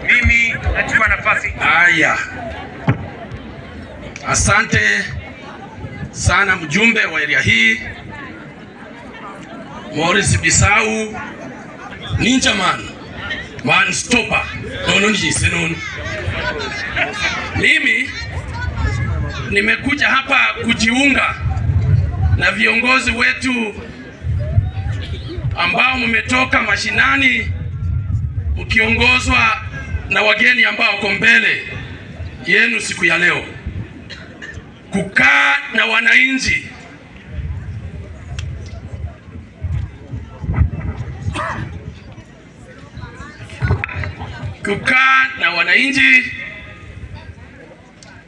Mimi nachukua nafasi. Haya, asante sana mjumbe wa area hii Morris Bisau Ninja man stopper nono njise nono. Mimi nimekuja hapa kujiunga na viongozi wetu ambao mmetoka mashinani mkiongozwa na wageni ambao wako mbele yenu siku ya leo, kukaa na wananchi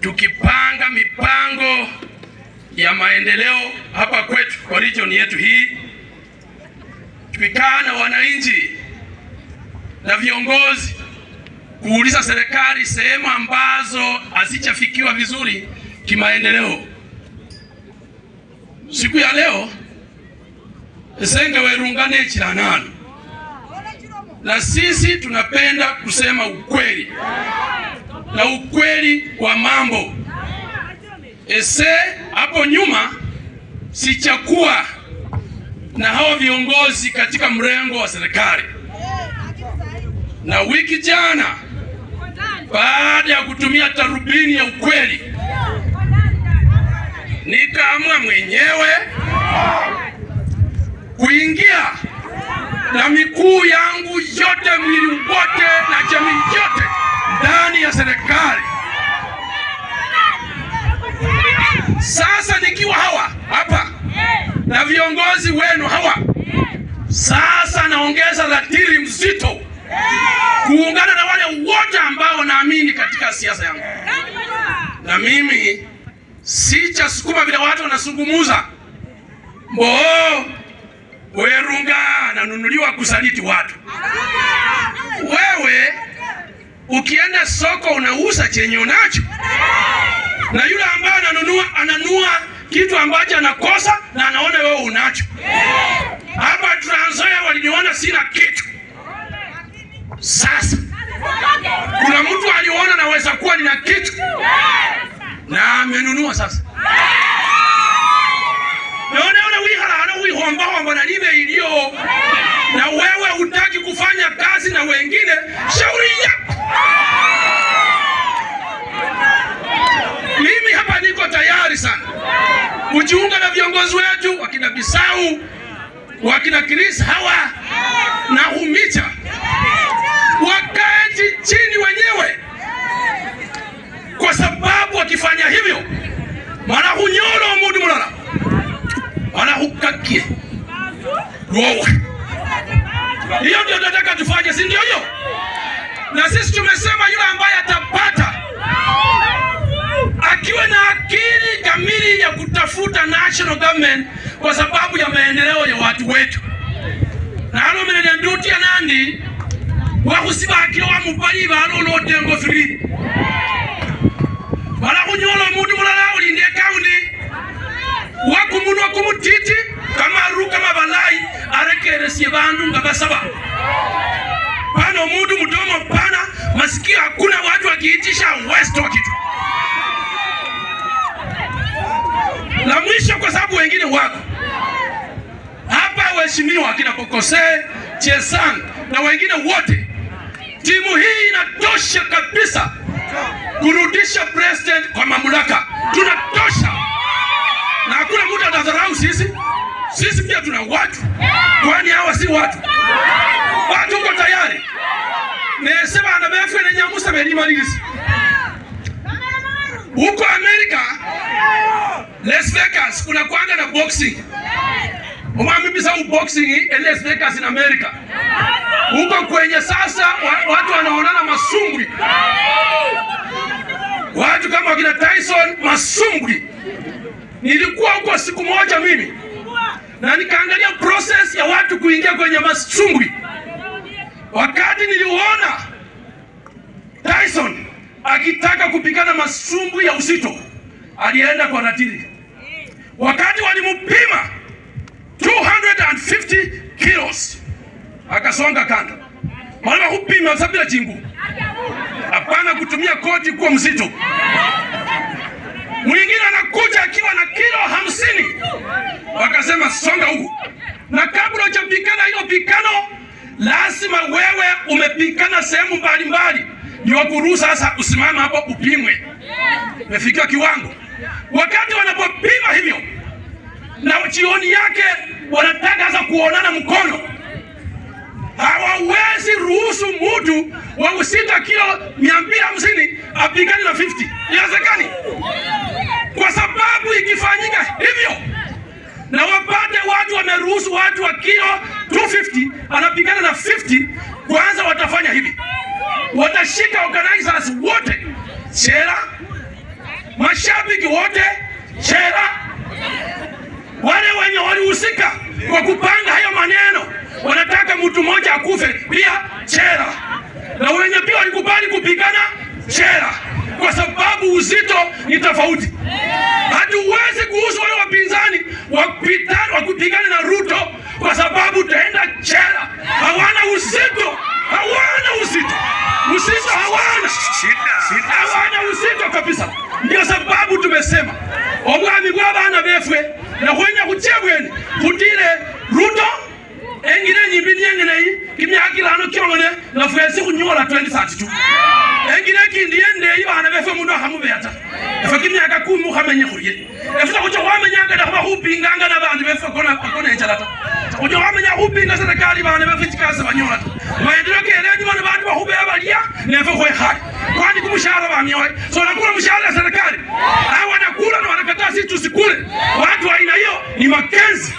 tukipanga mipango ya maendeleo hapa kwetu kwa region yetu hii, tukikaa na wananchi na viongozi kuuliza serikali sehemu ambazo hazijafikiwa vizuri kimaendeleo. Siku ya leo esenge werungane chilanano, na sisi tunapenda kusema ukweli na ukweli wa mambo. Hapo nyuma sichakuwa na hao viongozi katika mrengo wa serikali, na wiki jana baada ya kutumia tarubini ya ukweli nikaamua mwenyewe kuingia na miguu yangu yote, mwili wote na jamii yote ndani ya serikali. Sasa nikiwa hapa na viongozi wenu hawa, sasa naongeza ratili mzito kuungana na wale wote ambao naamini katika siasa yangu. Na mimi sicha sukuma vile watu wanasungumuza Werunga nanunuliwa kusaliti watu. Wewe ukienda soko unauza chenye unacho, na yule ambaye ananunua kitu ambacho anakosa na anaona wewe unacho. Hapa Trans Nzoia waliniona sina kitu. Sasa kuna mtu aliona naweza kuwa nina kitu na amenunua. Sasa naona wiharana wihomba na libe ilio, na wewe hutaki kufanya kazi na wengine, shauri yako. Mimi hapa niko tayari sana kujiunga na viongozi wetu wakina Bisau, wakina Chris hawa na Humicha, wakae chini wenyewe, kwa sababu wakifanya hivyo mara hunyolo mudu mulala mara hukakie roho. Hiyo ndio tunataka tufanye, si ndio hiyo? Na sisi tumesema yule ambaye atapata akiwa na akili kamili ya kutafuta national government kwa sababu ya maendeleo ya watu wetu, na hano mene ndutia nandi wakusibakio wa mubali balolo dengo free bala kunyola mudu mulala ulinde kaundi wakumunwa kumutiti kama ruka mabalai arekeresie bandu ngabasaba pano mudu mudomo pana masikio hakuna watu wakiitisha west kitu. La mwisho, kwa sababu wengine wako hapa, waheshimiwa akina Kokose, Chesang na wengine wote, timu hii inatosha kabisa kurudisha president kwa mamlaka. Tunatosha na hakuna mtu atadharau sisi. Sisi pia tuna watu, kwani hawa si watu? Watu uko tayari nesema anabefu na nyamusa belimalisi huko Amerika, Las Vegas kuna kwanga na boxing. Umami bisa boxing Las Vegas in America. Huko kwenye sasa watu wanaonana masumbwi. Watu kama kina Tyson masumbwi. Nilikuwa huko siku moja mimi, na nikaangalia process ya watu kuingia kwenye masumbwi. Wakati niliona Tyson akitaka kupigana masumbu ya uzito, alienda kwa ratili. Wakati walimpima 250 kilos, akasonga kando. Wala hupima sabila chingu. Hapana kutumia koti kuwa mzito. Mwingine anakuja akiwa na kilo 50. Wakasema songa huku. Na kabla hujapigana hilo pikano, lazima wewe umepikana sehemu mbalimbali. Ndio kuruhusa sasa usimame hapo upimwe. Mefikia kiwango. Wakati wanapopima hivyo, na jioni yake wanataka sasa kuonana mkono, hawawezi ruhusu mtu wa uzito kilo 250 apigane na 50. Inawezekani? Kwa sababu ikifanyika hivyo na wapate watu wameruhusu watu wa kilo 250 anapigana na 50, kwanza watafanya hivi. Watashika organizers wote chela, mashabiki wote chela, wale wenye walihusika kwa kupanga hayo maneno wanataka mtu mmoja akufe pia chela, na wenye pia walikubali kupigana chela, kwa sababu uzito ni tofauti. Hatuwezi kuhusu wale wapinzani wakupigana na Ruto kwa sababu taenda chela. Hawana uzito, hawana uzito, uzito hawana, hawana uzito kabisa. Ndio sababu tumesema obwami bw'abaana befwe na kwenya kuchebweni kutile Ruto engine nyimbini yengeneyi kimyaka 5 kyongene na fwesi kunyola 2032 engine kindi yende ibana befwe mundu akamubeta efe kimyaka 10 khamenye khuriye efuta kucho wamenyanga da khupinganga na bantu befwe kona echalata kucho wamenya khupinga serikali bana befwe chikasa banyola maendeleo keleji bana bantu bakhubeba balia nefe khwekhali kwani kumushahara bamyoy so nakula mshahara ya serikali hawa wanakula na wanakataa sisi tusikule. Watu aina hiyo ni Makenzi.